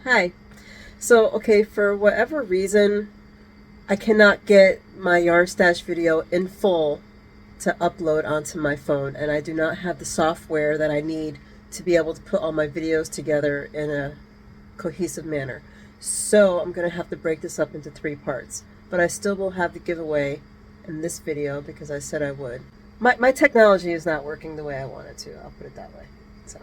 Hi. So, okay, for whatever reason, I cannot get my yarn stash video in full to upload onto my phone, and I do not have the software that I need to be able to put all my videos together in a cohesive manner. So, I'm going to have to break this up into three parts, but I still will have the giveaway in this video because I said I would. My technology is not working the way I want it to, I'll put it that way. So.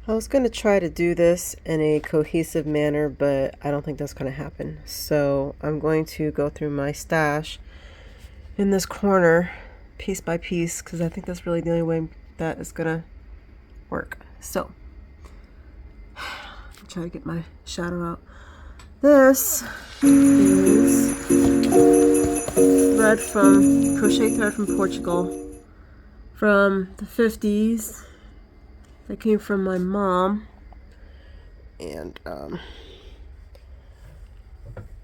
I was going to try to do this in a cohesive manner, but I don't think that's going to happen. So I'm going to go through my stash in this corner piece by piece because I think that's really the only way that is going to work. So I'll try to get my shadow out. This is crochet thread from Portugal from the 50s. That came from my mom. And let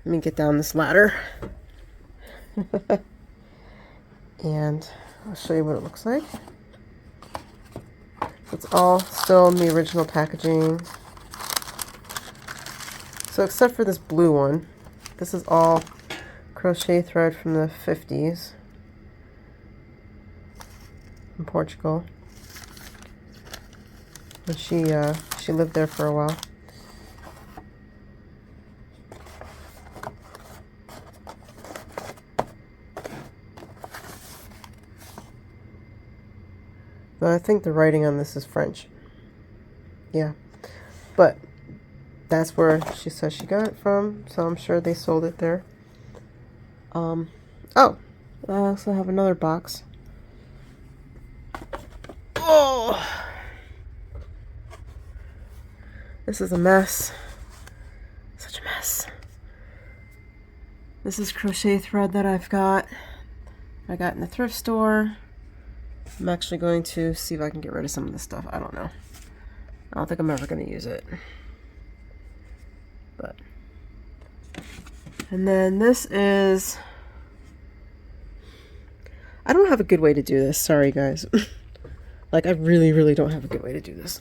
me get down this ladder. And I'll show you what it looks like. It's all still in the original packaging. So except for this blue one, this is all crochet thread from the 50s in Portugal. And she lived there for a while. Though I think the writing on this is French. Yeah. But that's where she says she got it from, so I'm sure they sold it there. Oh, I also have another box. Oh! This is a mess. Such a mess. This is crochet thread that I got in the thrift store. I'm actually going to see if I can get rid of some of this stuff. I don't know. I don't think I'm ever going to use it. But. And then this is... I don't have a good way to do this. Sorry, guys. Like, I really, really don't have a good way to do this.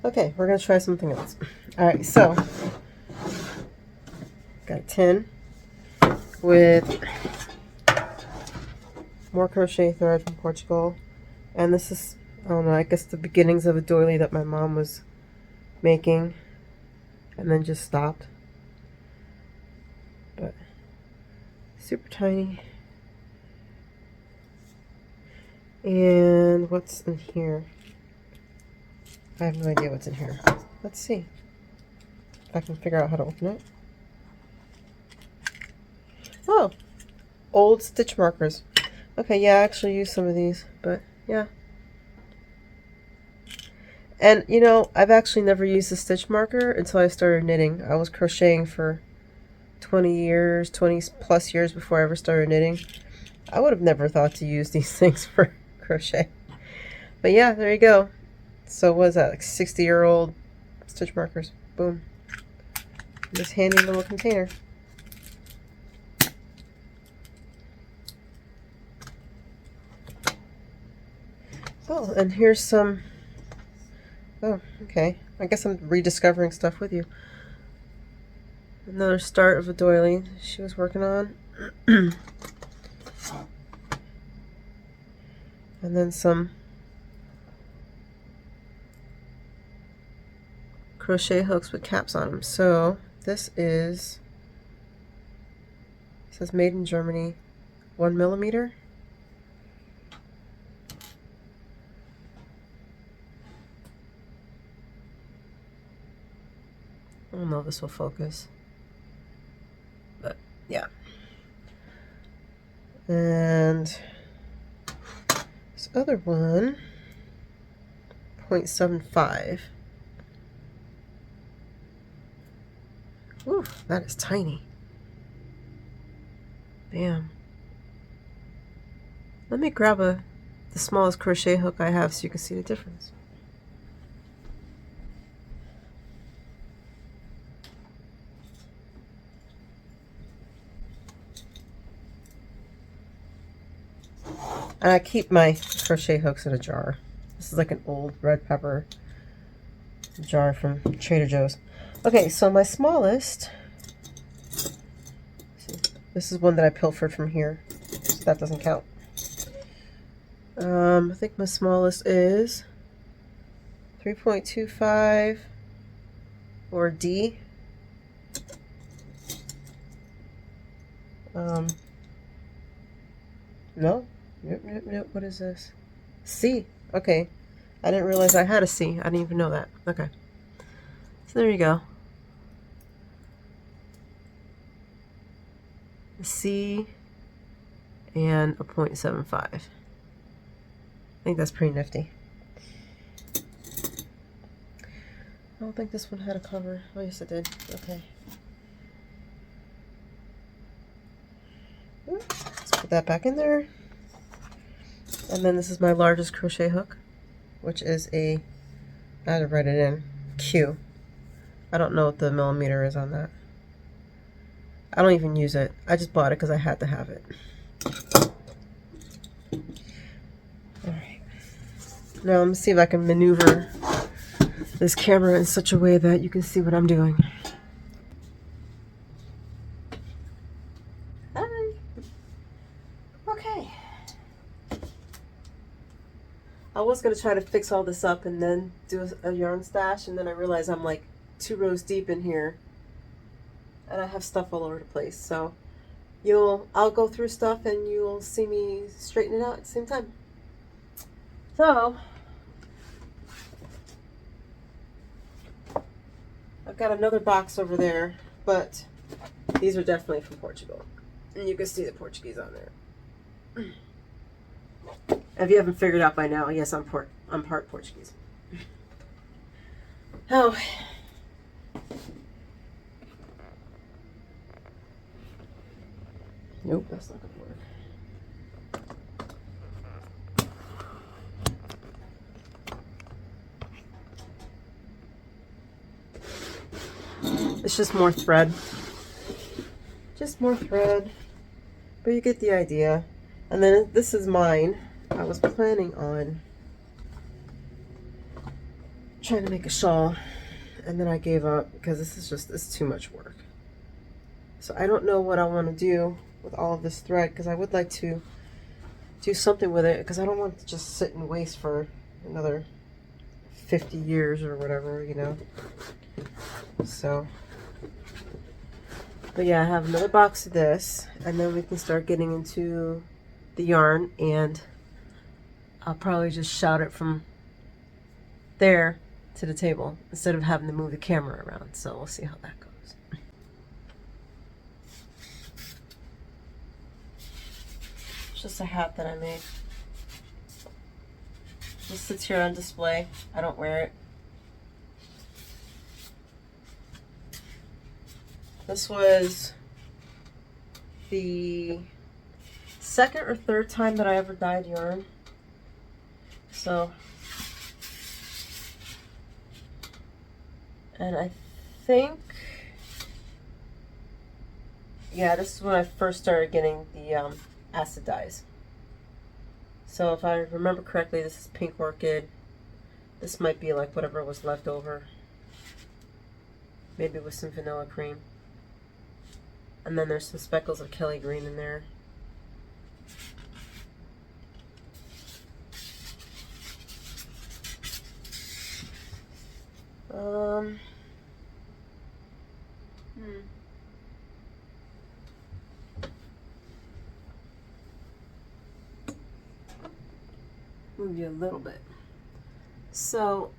Okay, we're going to try something else. Alright, so... got a tin with more crochet thread from Portugal. And this is, I don't know, I guess the beginnings of a doily that my mom was making and then just stopped. But super tiny. And what's in here? I have no idea what's in here. Let's see if I can figure out how to open it. Oh, old stitch markers. Okay, yeah, I actually used some of these, but yeah. And you know, I've actually never used a stitch marker until I started knitting. I was crocheting for 20 years, 20 plus years before I ever started knitting. I would have never thought to use these things for crochet. But yeah, there you go. So what is that, like 60-year-old stitch markers? Boom. This handy little container. Oh, and here's some... Oh, okay. I guess I'm rediscovering stuff with you. Another start of a doily she was working on. And then some crochet hooks with caps on them. So this is, it says made in Germany, 1mm. I don't know if this will focus, but yeah. And this other one, 0.75. Ooh, that is tiny. Bam. Let me grab the smallest crochet hook I have so you can see the difference. And I keep my crochet hooks in a jar. This is like an old red pepper jar from Trader Joe's. Okay, so my smallest, this is one that I pilfered from here, so that doesn't count. I think my smallest is 3.25 or D. No, nope, what is this? C. Okay, I didn't realize I had a C. I didn't even know that. Okay, so there you go. A C and a 0.75. I think that's pretty nifty. I don't think this one had a cover. Oh, yes, it did. Okay. Let's put that back in there. And then this is my largest crochet hook, which is a, I had to write it in, Q. I don't know what the millimeter is on that. I don't even use it. I just bought it because I had to have it. Alright. Now let me see if I can maneuver this camera in such a way that you can see what I'm doing. Hi. Okay. I was going to try to fix all this up and then do a yarn stash, and then I realized I'm like 2 rows deep in here and I have stuff all over the place. So I'll go through stuff and you'll see me straighten it out at the same time. So I've got another box over there, but these are definitely from Portugal. And you can see the Portuguese on there. If you haven't figured out by now, yes, I'm part Portuguese. Oh. Nope, that's not gonna work. It's just more thread. Just more thread. But you get the idea. And then this is mine. I was planning on trying to make a shawl, and then I gave up because it's too much work. So I don't know what I want to do with all of this thread, because I would like to do something with it, because I don't want it to just sit and waste for another 50 years or whatever, you know. So, but yeah, I have another box of this, and then we can start getting into the yarn, and I'll probably just shout it from there to the table instead of having to move the camera around. So we'll see how that goes. It's just a hat that I made. Just sits here on display. I don't wear it. This was the second or third time that I ever dyed yarn. So, and I think, yeah, this is when I first started getting the acid dyes. So if I remember correctly, this is Pink Orchid. This might be like whatever was left over. Maybe with some vanilla cream. And then there's some speckles of Kelly Green in there. Move you a little bit. So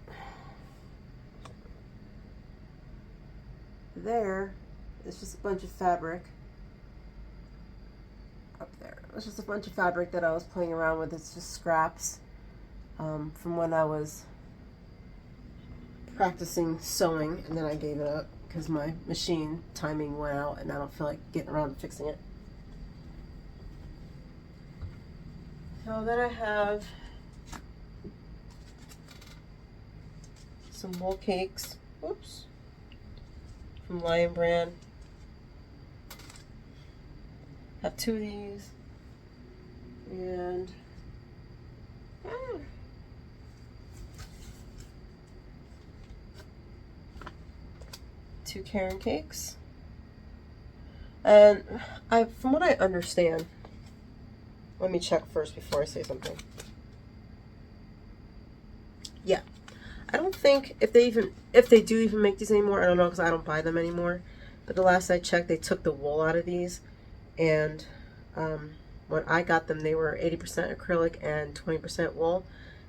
there is just a bunch of fabric. Up there, it's just a bunch of fabric that I was playing around with. It's just scraps from when I was practicing sewing, and then I gave it up because my machine timing went out and I don't feel like getting around to fixing it. So then I have some wool cakes, oops, from Lion Brand. Have 2 of these, and 2 Karen cakes. And from what I understand, let me check first before I say something. Yeah, I don't think if they do even make these anymore, I don't know because I don't buy them anymore. But the last I checked, they took the wool out of these, and when I got them, they were 80% acrylic and 20% wool,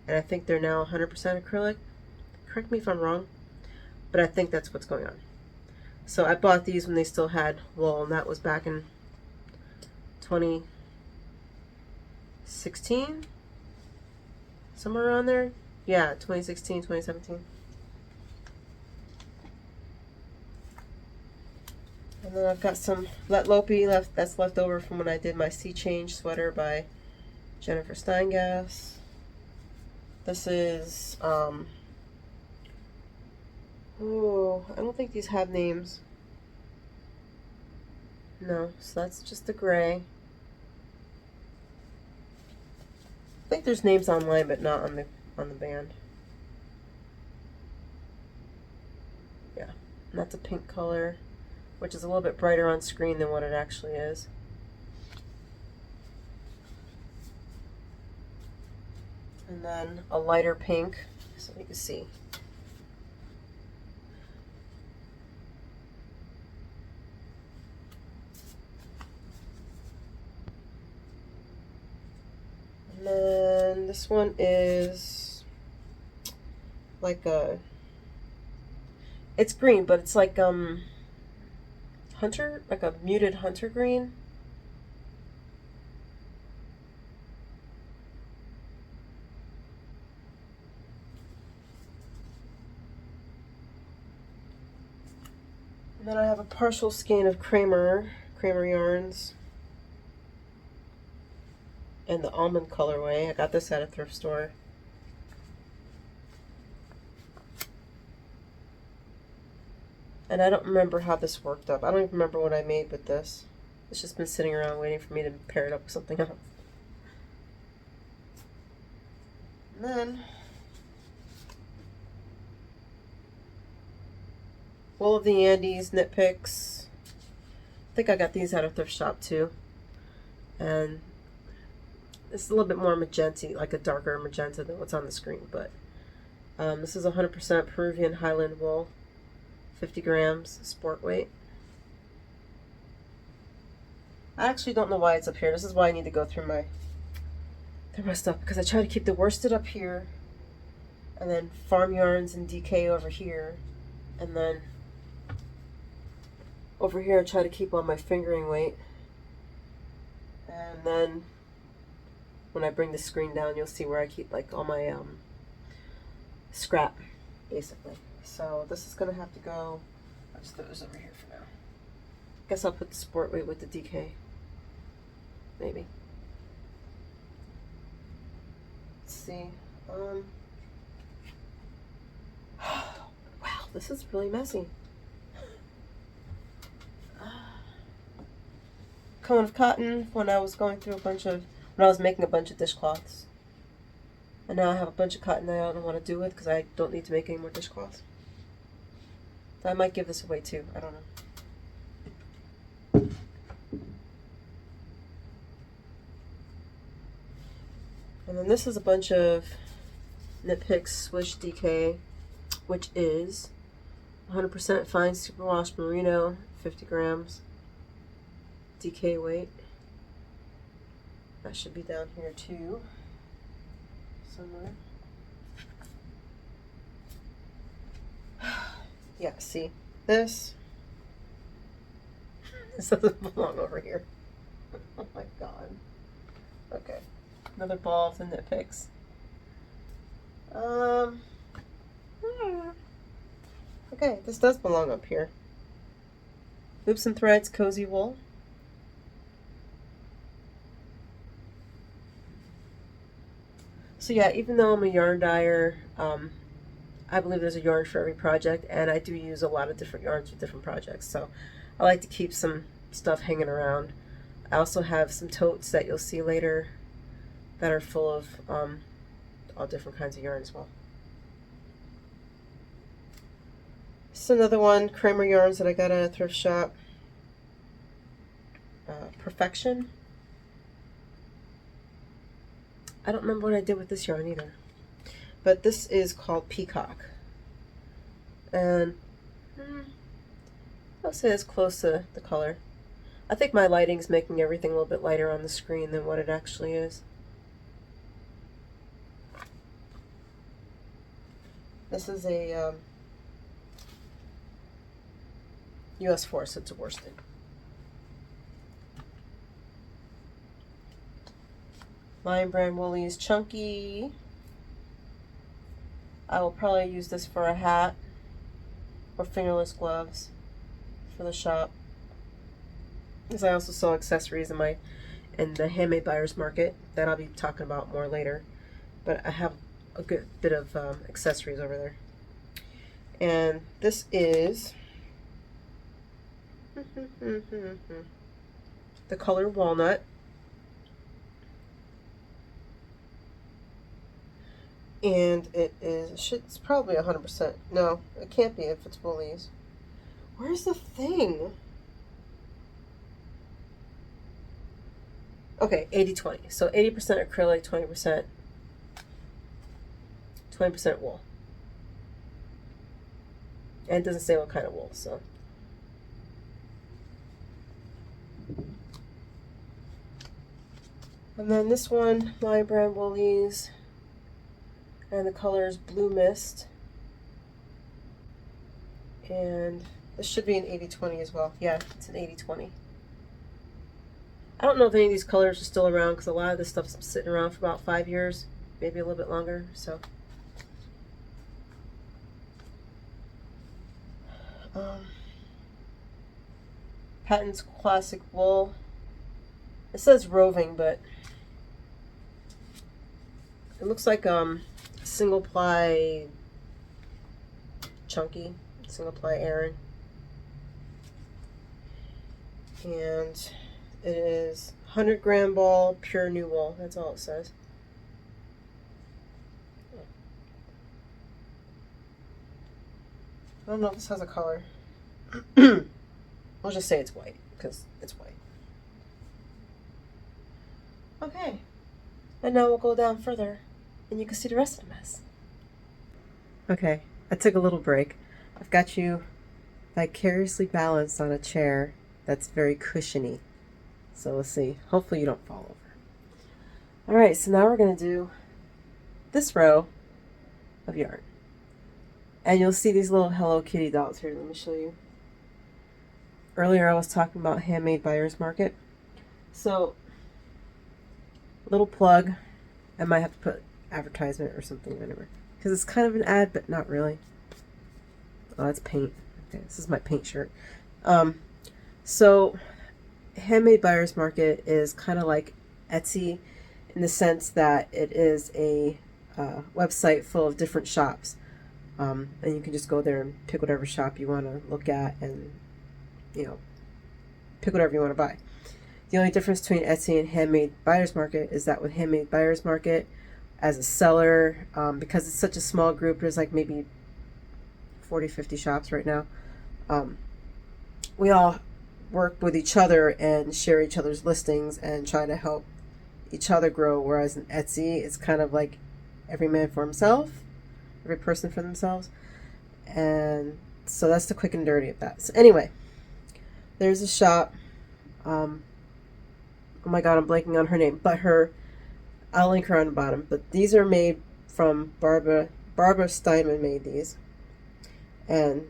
and I think they're now 100% acrylic. Correct me if I'm wrong, but I think that's what's going on. So I bought these when they still had wool, and that was back in 2016, somewhere around there. Yeah, 2016, 2017. And then I've got some Letlopi that's left over from when I did my Sea Change sweater by Jennifer Steingass. This is, I don't think these have names. No, so that's just the gray. I think there's names online, but not on the band. Yeah, and that's a pink color, which is a little bit brighter on screen than what it actually is. And then a lighter pink, so you can see. And then this one is like it's green, but it's like hunter, like a muted hunter green. And then I have a partial skein of Kramer yarns in the almond colorway. I got this at a thrift store. And I don't remember how this worked up. I don't even remember what I made with this. It's just been sitting around waiting for me to pair it up with something else. And then Wool of the Andes knit picks. I think I got these at a thrift shop too. And it's a little bit more magenta, like a darker magenta than what's on the screen. But this is 100% Peruvian Highland wool, 50 grams, sport weight. I actually don't know why it's up here. This is why I need to go through my stuff, because I try to keep the worsted up here, and then farm yarns and DK over here, and then over here I try to keep on my fingering weight. And then when I bring the screen down, you'll see where I keep like all my scrap, basically. So this is gonna have to go. I'll just throw this over here for now. Guess I'll put the sport weight with the DK, maybe. Let's see. Wow, this is really messy. Cone of cotton when I was making a bunch of dishcloths. And now I have a bunch of cotton that I don't know what to do with because I don't need to make any more dishcloths. So I might give this away too. I don't know. And then this is a bunch of Knit Picks Swish DK, which is 100% fine superwash merino, 50 grams. DK weight. That should be down here too, somewhere. Yeah, see this? This doesn't belong over here. Oh my god. Okay, another ball of the Knit Picks. Okay, this does belong up here. Loops and Threads Cozy Wool. So yeah, even though I'm a yarn dyer, I believe there's a yarn for every project, and I do use a lot of different yarns for different projects. So I like to keep some stuff hanging around. I also have some totes that you'll see later that are full of all different kinds of yarn as well. This is another one, Kramer yarns that I got at a thrift shop. Perfection. I don't remember what I did with this yarn either. But this is called Peacock. And I'll say it's close to the color. I think my lighting's making everything a little bit lighter on the screen than what it actually is. This is a US Force, it's a worsted. Lion Brand Woolies Chunky. I will probably use this for a hat or fingerless gloves for the shop. Because I also saw accessories in the handmade buyer's market that I'll be talking about more later. But I have a good bit of accessories over there. And this is the color Walnut. And it's probably 100%. No, it can't be if it's woolies. Where's the thing? Okay, 80-20. So 80% acrylic, 20% wool. And it doesn't say what kind of wool, so. And then this one, Lion Brand Woolies. And the color is Blue Mist. And this should be an 80-20 as well. Yeah, it's an 80-20. I don't know if any of these colors are still around because a lot of this stuff's been sitting around for about 5 years, maybe a little bit longer. So, Patton's Classic Wool. It says roving, but it looks like single ply chunky, single ply Aran. And it is 100-gram ball, pure new wool. That's all it says. I don't know if this has a color. I'll just say it's white because it's white. Okay. And now we'll go down further and you can see the rest of the mess. Okay, I took a little break. I've got you vicariously balanced on a chair that's very cushiony. So let's see. Hopefully you don't fall over. Alright, so now we're going to do this row of yarn. And you'll see these little Hello Kitty dolls here. Let me show you. Earlier I was talking about handmade buyer's market. So, little plug. I might have to put advertisement or something anywhere. Because it's kind of an ad, but not really. Oh, that's paint. Okay, this is my paint shirt. So, handmade buyer's market is kind of like Etsy in the sense that it is a website full of different shops. And you can just go there and pick whatever shop you want to look at and, you know, pick whatever you want to buy. The only difference between Etsy and handmade buyer's market is that with handmade buyer's market, as a seller, because it's such a small group, there's like maybe 40, 50 shops right now. We all work with each other and share each other's listings and try to help each other grow. Whereas in Etsy, it's kind of like every man for himself, every person for themselves. And so that's the quick and dirty of that. So anyway, there's a shop. Oh my God, I'm blanking on her name, but I'll link her on the bottom. But these are made from Barbara Steinman made these. And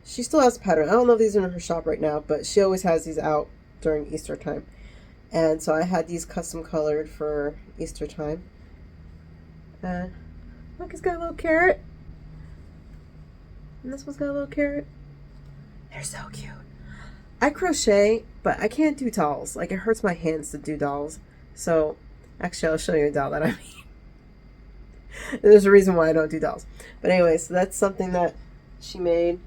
she still has a pattern. I don't know if these are in her shop right now, but she always has these out during Easter time. And so I had these custom colored for Easter time. And look, it's got a little carrot. And this one's got a little carrot. They're so cute. I crochet, but I can't do dolls. Like, it hurts my hands to do dolls. So, actually, I'll show you a doll that I made. There's a reason why I don't do dolls. But anyway, so that's something that she made.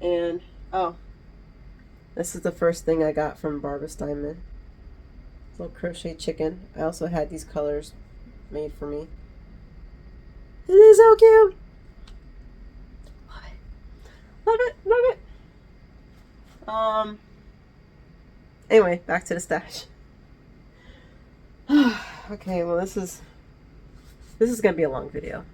And, oh, this is the first thing I got from Barbara Steinman. Little crochet chicken. I also had these colors made for me. It is so cute. Love it, love it. Anyway, back to the stash. Okay, well this is gonna be a long video.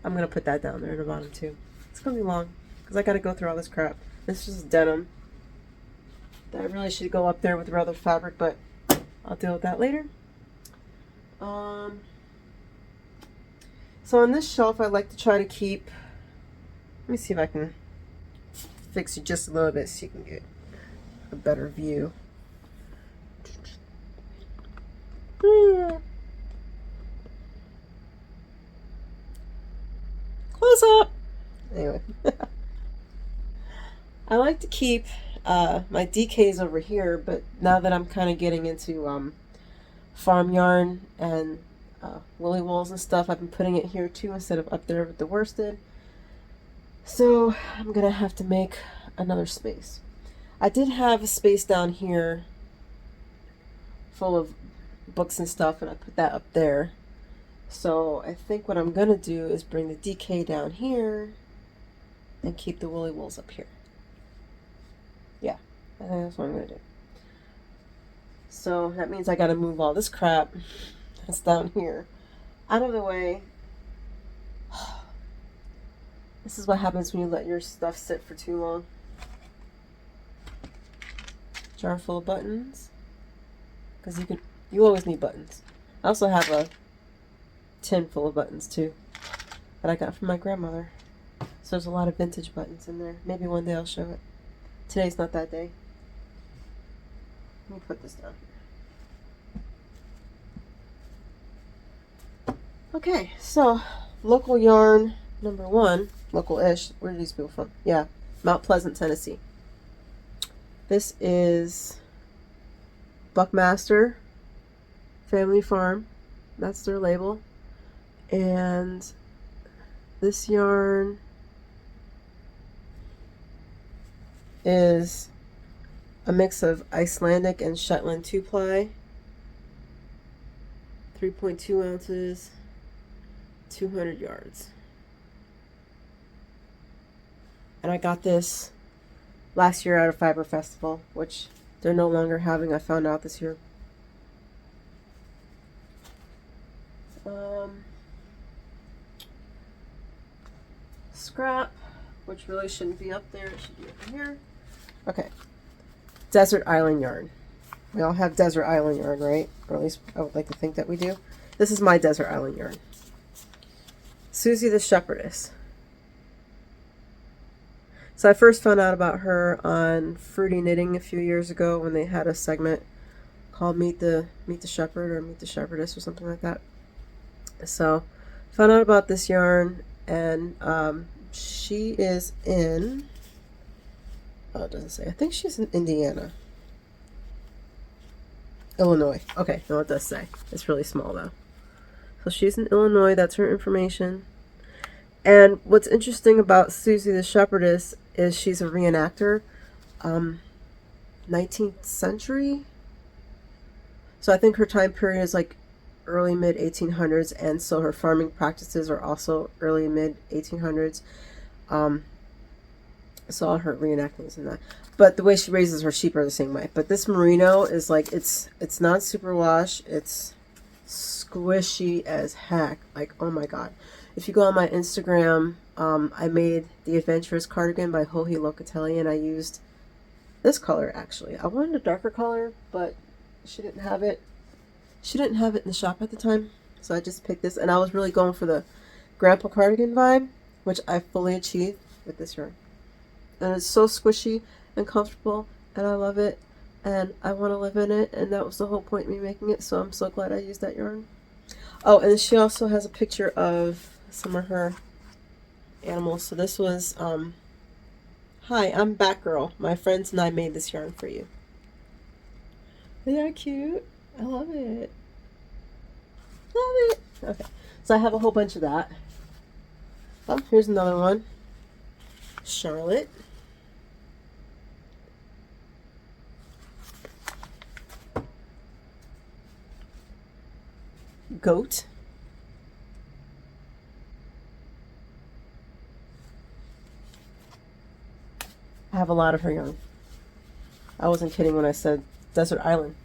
I'm gonna put that down there in the bottom too. It's gonna be long because I gotta go through all this crap. This is denim. That really should go up there with the other fabric, but I'll deal with that later. So on this shelf, I like to try to keep. Let me see if I can fix it just a little bit so you can get a better view. Close up. Anyway, I like to keep my DKs over here, but now that I'm kind of getting into farm yarn and woolly wools and stuff, I've been putting it here too instead of up there with the worsted. So I'm gonna have to make another space. I did have a space down here full of books and stuff, and I put that up there. So I think what I'm gonna do is bring the DK down here and keep the woolly wools up here. Yeah, I think that's what I'm gonna do. So that means I gotta move all this crap that's down here out of the way. This is what happens when you let your stuff sit for too long. Jar full of buttons, because you always need buttons. I also have a tin full of buttons too that I got from my grandmother. So there's a lot of vintage buttons in there. Maybe one day I'll show it. Today's not that day. Let me put this down here. Okay, so local yarn number 1, local-ish. Where are these people from? Yeah, Mount Pleasant, Tennessee. This is Buckmaster Family Farm. That's their label. And this yarn is a mix of Icelandic and Shetland 2-ply. 3.2 ounces, 200 yards. And I got this last year at a Fiber Festival, which they're no longer having, I found out this year. Scrap, which really shouldn't be up there, it should be over here. Okay, Desert Island yarn. We all have Desert Island yarn, right? Or at least I would like to think that we do. This is my Desert Island yarn. Susie the Shepherdess. So I first found out about her on Fruity Knitting a few years ago when they had a segment called Meet the Shepherd or Meet the Shepherdess or something like that. So found out about this yarn, and she is in, oh, it doesn't say. I think she's in Indiana. Illinois. Okay, no, it does say. It's really small though. So she's in Illinois, that's her information. And what's interesting about Susie the Shepherdess is she's a reenactor. 19th century. So I think her time period is like early mid 1800s, and so her farming practices are also early mid 1800s. So all her reenactments and that. But the way she raises her sheep are the same way. But this merino is like, it's not superwash. It's squishy as heck. Like, oh my god. If you go on my Instagram, I made the Adventurous Cardigan by Joji Locatelli, and I used this color actually. I wanted a darker color, but she didn't have it. She didn't have it in the shop at the time, so I just picked this, and I was really going for the grandpa cardigan vibe, which I fully achieved with this yarn. And it's so squishy and comfortable, and I love it, and I want to live in it, and that was the whole point of me making it, so I'm so glad I used that yarn. Oh, and she also has a picture of some of her animals. So this was, hi, I'm Batgirl. My friends and I made this yarn for you. Isn't that cute? I love it. Love it. Okay, so I have a whole bunch of that. Oh, here's another one. Charlotte. Goat. I have a lot of her yarn. I wasn't kidding when I said desert island.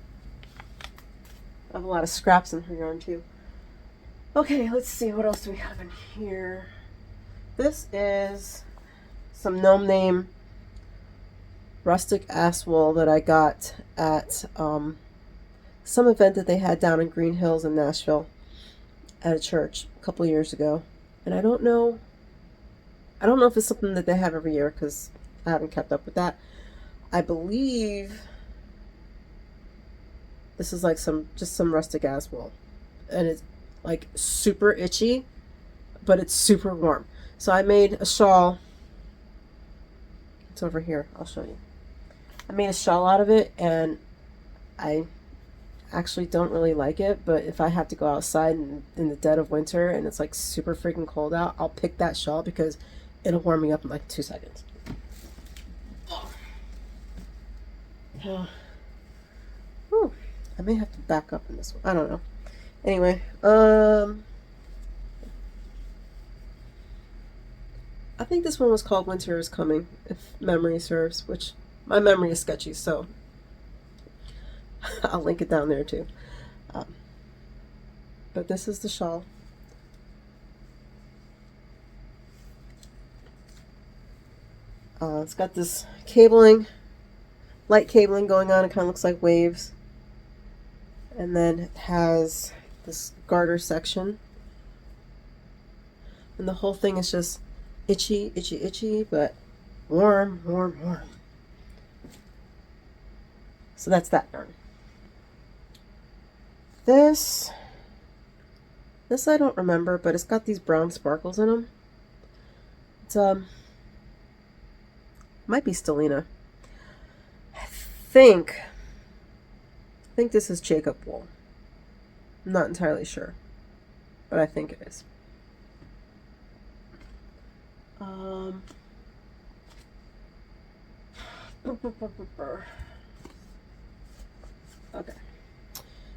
I have a lot of scraps in her yarn too. Okay, let's see, what else do we have in here? This is some gnome name rustic ass wool that I got at some event that they had down in Green Hills in Nashville at a church a couple years ago. And I don't know if it's something that they have every year because I haven't kept up with that. I believe this is like just some rustic ass wool, and it's like super itchy, but it's super warm. So I made a shawl. It's over here. I'll show you. I made a shawl out of it, and I actually don't really like it, but if I have to go outside in the dead of winter and it's like super freaking cold out, I'll pick that shawl because it'll warm me up in like 2 seconds. Whew, I may have to back up in this one. I don't know. Anyway, I think this one was called Winter is Coming, if memory serves, which my memory is sketchy, so I'll link it down there too. But this is the shawl. It's got this cabling, light cabling going on. It kind of looks like waves. And then it has this garter section. And the whole thing is just itchy, itchy, itchy, but warm, warm, warm. So that's that yarn. This I don't remember, but it's got these brown sparkles in them. It's might be Stellina. I think this is Jacob wool. I'm not entirely sure, but I think it is. Okay.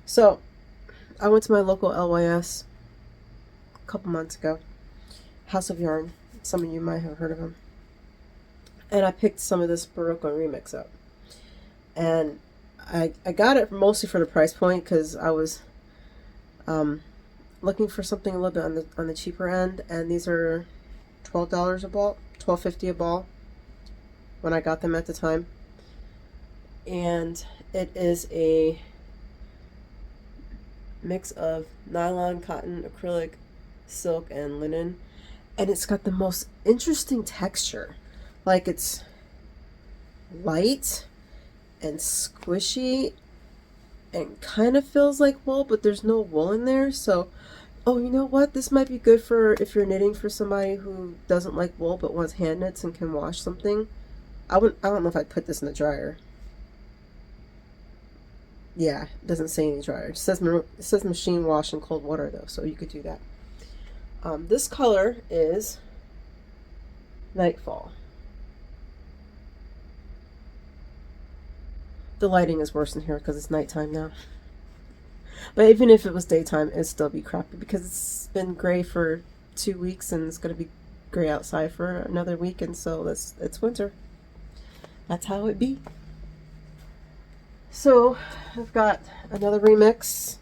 So I went to my local LYS a couple months ago, House of Yarn. Some of you might have heard of them. And I picked some of this Barocco Remix up. And I got it mostly for the price point because I was looking for something a little bit on the cheaper end, and these are $12 a ball, $12.50 a ball when I got them at the time. And it is a mix of nylon, cotton, acrylic, silk, and linen, and it's got the most interesting texture. Like, it's light and squishy and kind of feels like wool, but there's no wool in there. So, oh, you know what? This might be good for if you're knitting for somebody who doesn't like wool but wants hand knits and can wash something. I don't know if I'd put this in the dryer. Yeah, it doesn't say any dryer. It says machine wash in cold water though, so you could do that. This color is Nightfall. The lighting is worse in here because it's nighttime now. But even if it was daytime, it'd still be crappy because it's been gray for 2 weeks and it's going to be gray outside for another week, and so it's winter. That's how it be. So I've got another remix.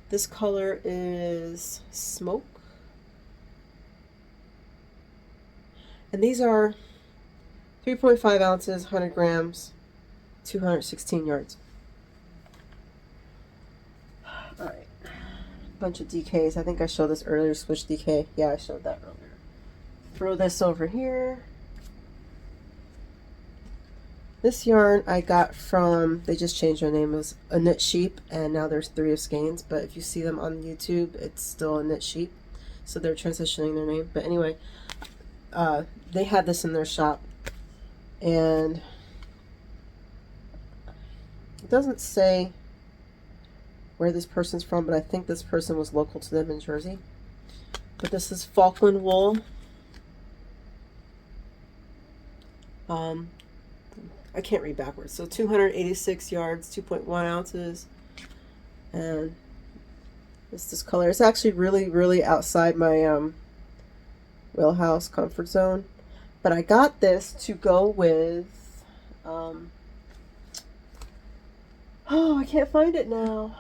This color is Smoke. And these are 3.5 ounces, 100 grams, 216 yards. Alright. Bunch of DKs. I think I showed this earlier, switch DK. Yeah, I showed that earlier. Throw this over here. This yarn I got from, they just changed their name. It was A Knit Sheep, and now there's 3 of Skeins, but if you see them on YouTube, it's still A Knit Sheep. So they're transitioning their name. But anyway, they had this in their shop, and it doesn't say where this person's from, but I think this person was local to them in Jersey. But this is Falkland wool. I can't read backwards. So 286 yards, 2.1 ounces, and it's this color. It's actually really, really outside my wheelhouse comfort zone. But I got this to go with, oh, I can't find it now.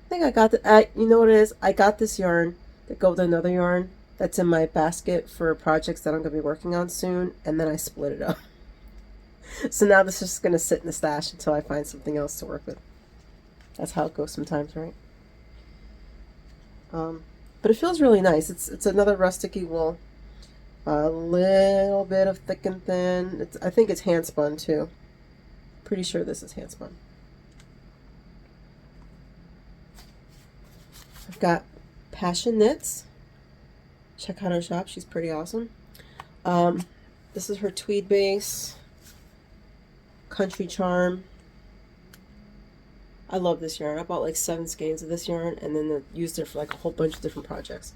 I think I got the, you know what it is? I got this yarn that go with another yarn that's in my basket for projects that I'm going to be working on soon, and then I split it up. So now this is just going to sit in the stash until I find something else to work with. That's how it goes sometimes, right? But it feels really nice. It's another rustic-y wool. A little bit of thick and thin. I think it's hand spun too. Pretty sure this is hand spun. I've got Passion Knits. Check out her shop. She's pretty awesome. This is her tweed base. Country Charm. I love this yarn. I bought like 7 skeins of this yarn and then used it for like a whole bunch of different projects.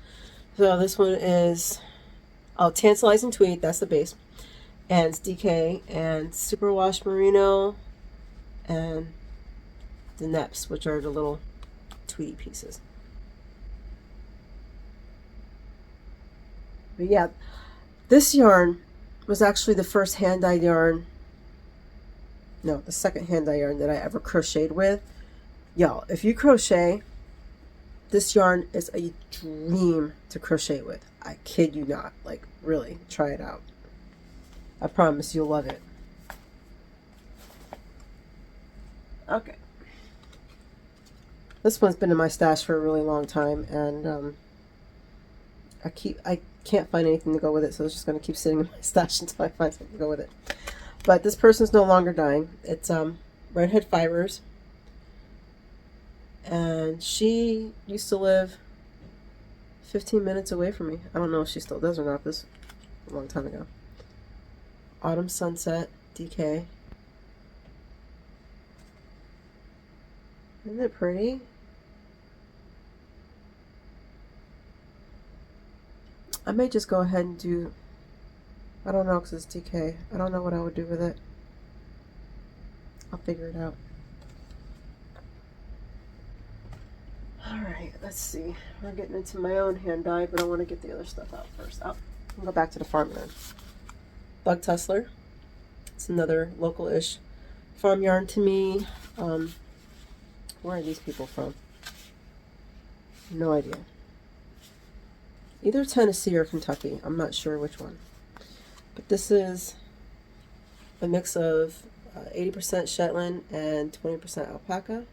So this one is Tantalizing Tweed. That's the base. And it's DK and Superwash Merino and the neps, which are the little tweedy pieces. But yeah, this yarn was actually the first hand-dyed yarn. No, the second hand-dyed yarn that I ever crocheted with. Y'all, if you crochet, this yarn is a dream to crochet with. I kid you not. Like, really, try it out. I promise you'll love it. Okay. This one's been in my stash for a really long time, and I can't find anything to go with it, so it's just going to keep sitting in my stash until I find something to go with it. But this person's no longer dying. It's Redhead Fibers. And she used to live 15 minutes away from me. I don't know if she still does or not. This was a long time ago. Autumn Sunset, DK. Isn't it pretty? I may just go ahead and do, I don't know because it's DK. I don't know what I would do with it. I'll figure it out. Alright, let's see. We're getting into my own hand dye, but I want to get the other stuff out first. I'll go back to the farm yarn. Bug Tussler. It's another local-ish farm yarn to me. Where are these people from? No idea. Either Tennessee or Kentucky. I'm not sure which one. But this is a mix of 80% Shetland and 20% alpaca.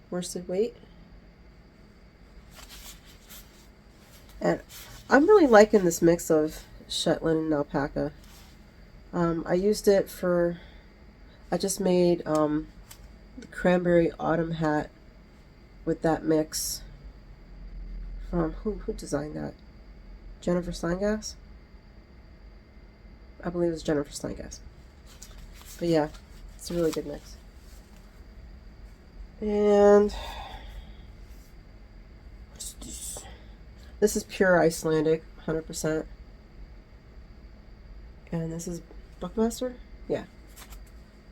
Worsted weight. And I'm really liking this mix of Shetland and alpaca. I used it for, I just made the cranberry autumn hat with that mix from, who designed that? Jennifer Steingass? I believe it was Jennifer Steingass. But yeah, it's a really good mix. And this is pure Icelandic, 100%. And this is Buckmaster? Yeah.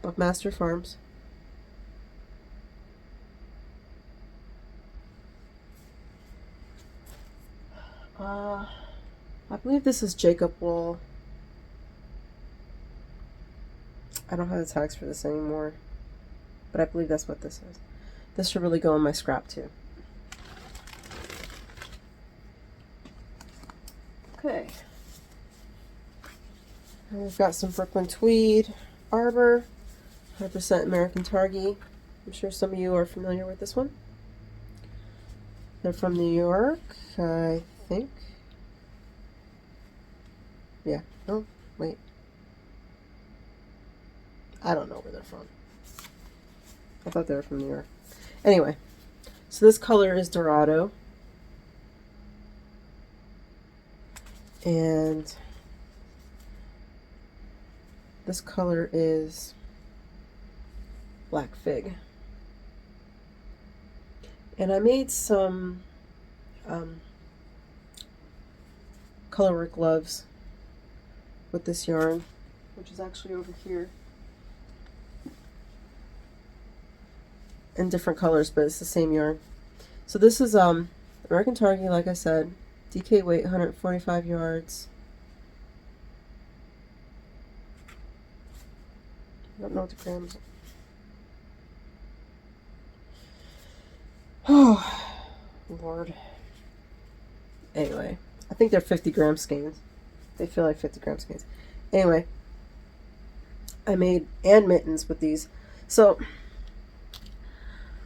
Buckmaster Farms. I believe this is Jacob wool. I don't have the tags for this anymore, but I believe that's what this is. This should really go in my scrap too. Okay. And we've got some Brooklyn Tweed Arbor, 100% American Targhee. I'm sure some of you are familiar with this one. They're from New York, I think. Yeah. Oh, wait. I don't know where they're from. I thought they were from New York. Anyway, so this color is Dorado. And this color is Black Fig. And I made some colorwork gloves with this yarn, which is actually over here. In different colors, but it's the same yarn. So this is American Targhee, like I said, DK weight 145 yards. I don't know what the grams. Oh, Lord. Anyway, I think they're 50-gram skeins. They feel like 50-gram skeins. Anyway, I made and mittens with these. So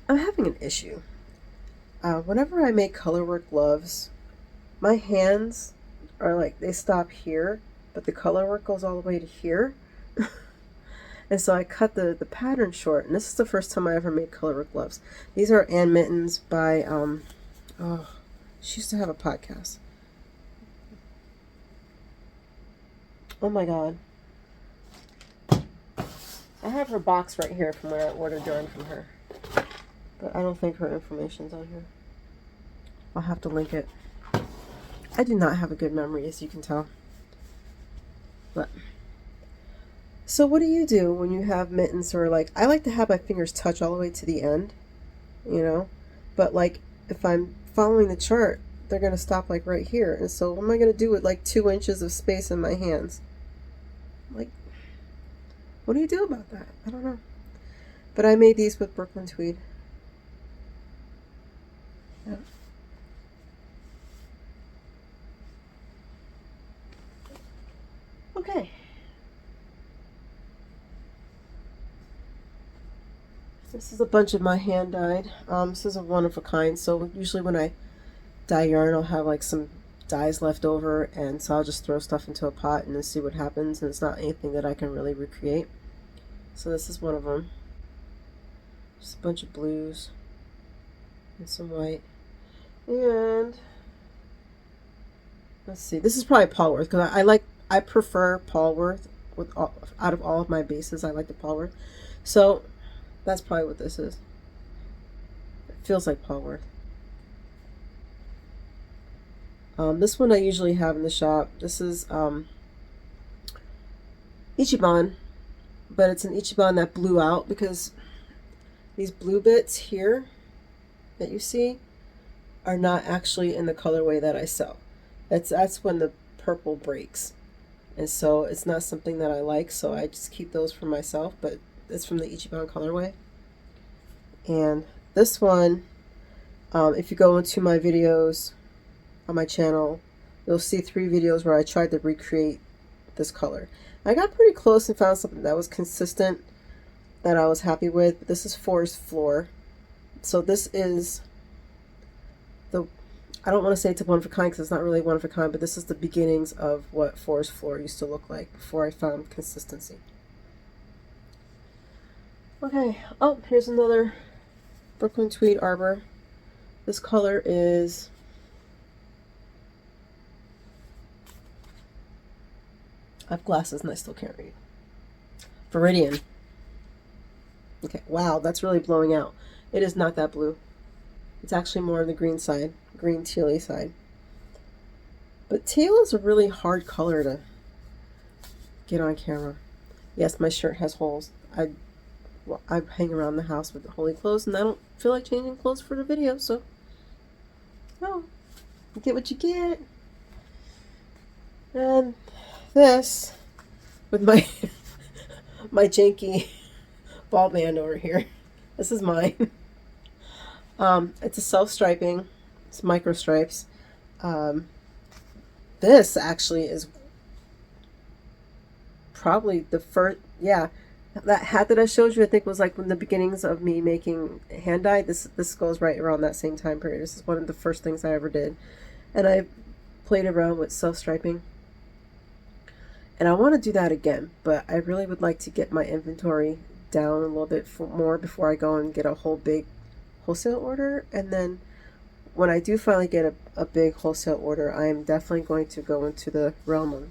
I'm having an issue. Whenever I make colorwork gloves, my hands are like, they stop here, but the colorwork goes all the way to here. And so I cut the pattern short, and this is the first time I ever made colorwork gloves. These are Ann Mittens by, oh, she used to have a podcast. Oh my God. I have her box right here from when I ordered yarn from her. But I don't think her information's on here. I'll have to link it. I do not have a good memory, as you can tell. But so what do you do when you have mittens, or like, I like to have my fingers touch all the way to the end, you know, but like if I'm following the chart, they're going to stop like right here. And so what am I going to do with like 2 inches of space in my hands? Like, what do you do about that? I don't know. But I made these with Brooklyn tweed. Yeah. Okay. This is a bunch of my hand dyed. This is a one of a kind. So usually when I dye yarn, I'll have like some dyes left over, and so I'll just throw stuff into a pot and then see what happens. And it's not anything that I can really recreate. So this is one of them. Just a bunch of blues and some white. And let's see. This is probably Polworth, because I prefer Polworth with out of all of my bases. I like the Polworth. So that's probably what this is. It feels like Polworth. This one I usually have in the shop. This is Ichiban, but it's an Ichiban that blew out, because these blue bits here that you see are not actually in the colorway that I sell. That's when the purple breaks, and so it's not something that I like, so I just keep those for myself. But it's from the Ichiban colorway. And this one, if you go into my videos on my channel, you'll see 3 videos where I tried to recreate this color. I got pretty close and found something that was consistent, that I was happy with. But this is Forest Floor. So this is the, I don't want to say it's a one of a kind, because it's not really one of a kind, but this is the beginnings of what Forest Floor used to look like before I found consistency. Okay, oh, here's another Brooklyn Tweed Arbor. This color is I have glasses and I still can't read. Viridian. Okay, wow, that's really blowing out. It is not that blue. It's actually more on the green side, green tealy side. But teal is a really hard color to get on camera. Yes, my shirt has holes. I hang around the house with holy clothes, and I don't feel like changing clothes for the video, so oh, you get what you get. And this with my my janky ball band over here. This is mine. It's a self-striping. It's micro stripes. This actually is probably the first, yeah, that hat that I showed you, I think was like when the beginnings of me making hand dye. This goes right around that same time period. This is one of the first things I ever did. And I played around with self-striping. And I want to do that again, but I really would like to get my inventory down a little bit more before I go and get a whole big wholesale order. And then when I do finally get a big wholesale order, I am definitely going to go into the realm of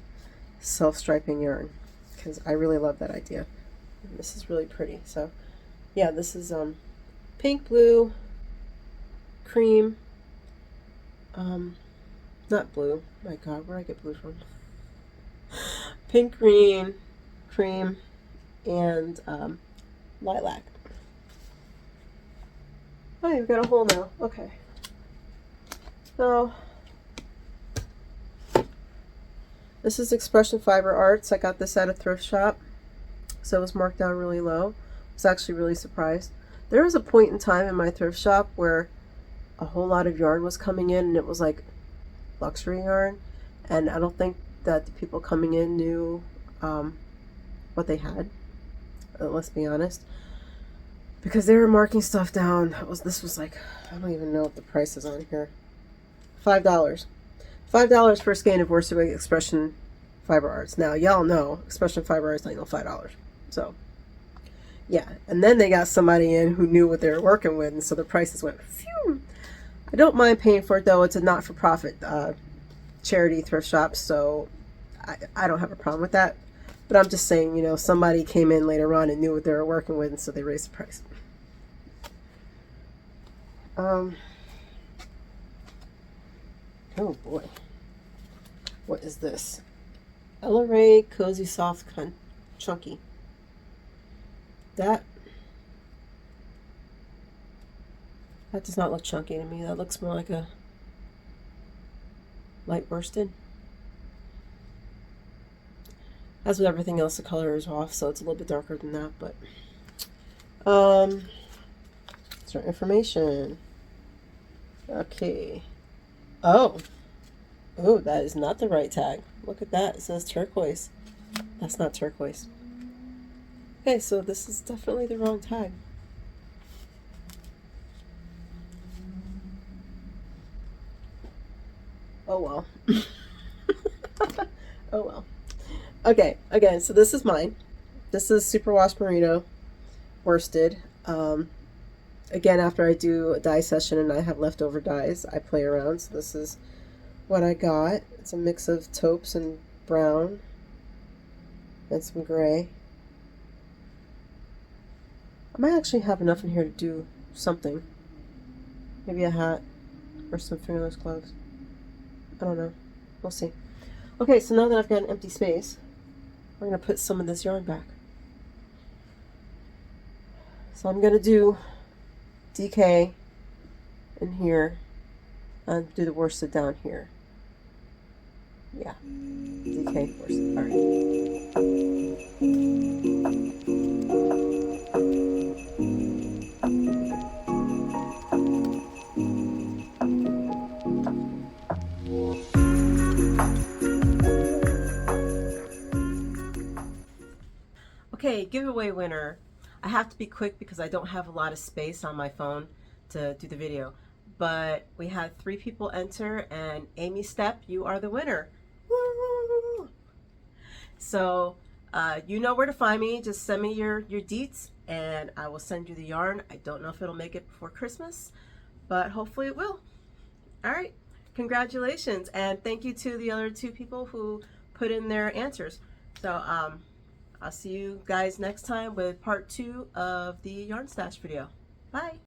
self-striping yarn, because I really love that idea. And this is really pretty. So yeah, this is pink, blue, cream, not blue, my god, where'd I get blue from? Pink, green, cream, and lilac. Oh, you've got a hole now. Okay. So This is Expression Fiber Arts. I got this at a thrift shop, so it was marked down really low. I was actually really surprised. There was a point in time in my thrift shop where a whole lot of yarn was coming in, and it was like luxury yarn, and I don't think that the people coming in knew what they had. Let's be honest, because they were marking stuff down. This was like, I don't even know what the price is on here. $5. $5 for a skein of worsted weight Expression Fiber Arts. Now y'all know Expression Fiber Arts ain't no $5. So yeah, and then they got somebody in who knew what they were working with, and so the prices went phew. I don't mind paying for it though. It's a not-for-profit charity thrift shop, so I don't have a problem with that. But I'm just saying, you know, somebody came in later on and knew what they were working with, and so they raised the price. Oh boy. What is this? LRA Cozy Soft Chunky. That does not look chunky to me. That looks more like a light worsted. As with everything else, the color is off, so it's a little bit darker than that, but start information. Okay. Oh, that is not the right tag. Look at that. It says turquoise. That's not turquoise. Okay, so this is definitely the wrong tag. Oh well. Oh well. Okay, again, so this is mine. This is Superwash Merino worsted. Again, after I do a dye session and I have leftover dyes, I play around. So this is what I got. It's a mix of taupes and brown and some gray. I might actually have enough in here to do something. Maybe a hat or some fingerless gloves. I don't know. We'll see. Okay, so now that I've got an empty space, we're going to put some of this yarn back. So I'm going to do DK in here and do the worsted down here. Yeah, DK worsted. All right. Okay, giveaway winner. I have to be quick because I don't have a lot of space on my phone to do the video. But we had 3 people enter, and Amy Stepp, you are the winner. Woo! So you know where to find me. Just send me your deets, and I will send you the yarn. I don't know if it'll make it before Christmas, but hopefully it will. All right, congratulations, and thank you to the other 2 people who put in their answers. So I'll see you guys next time with part 2 of the yarn stash video. Bye.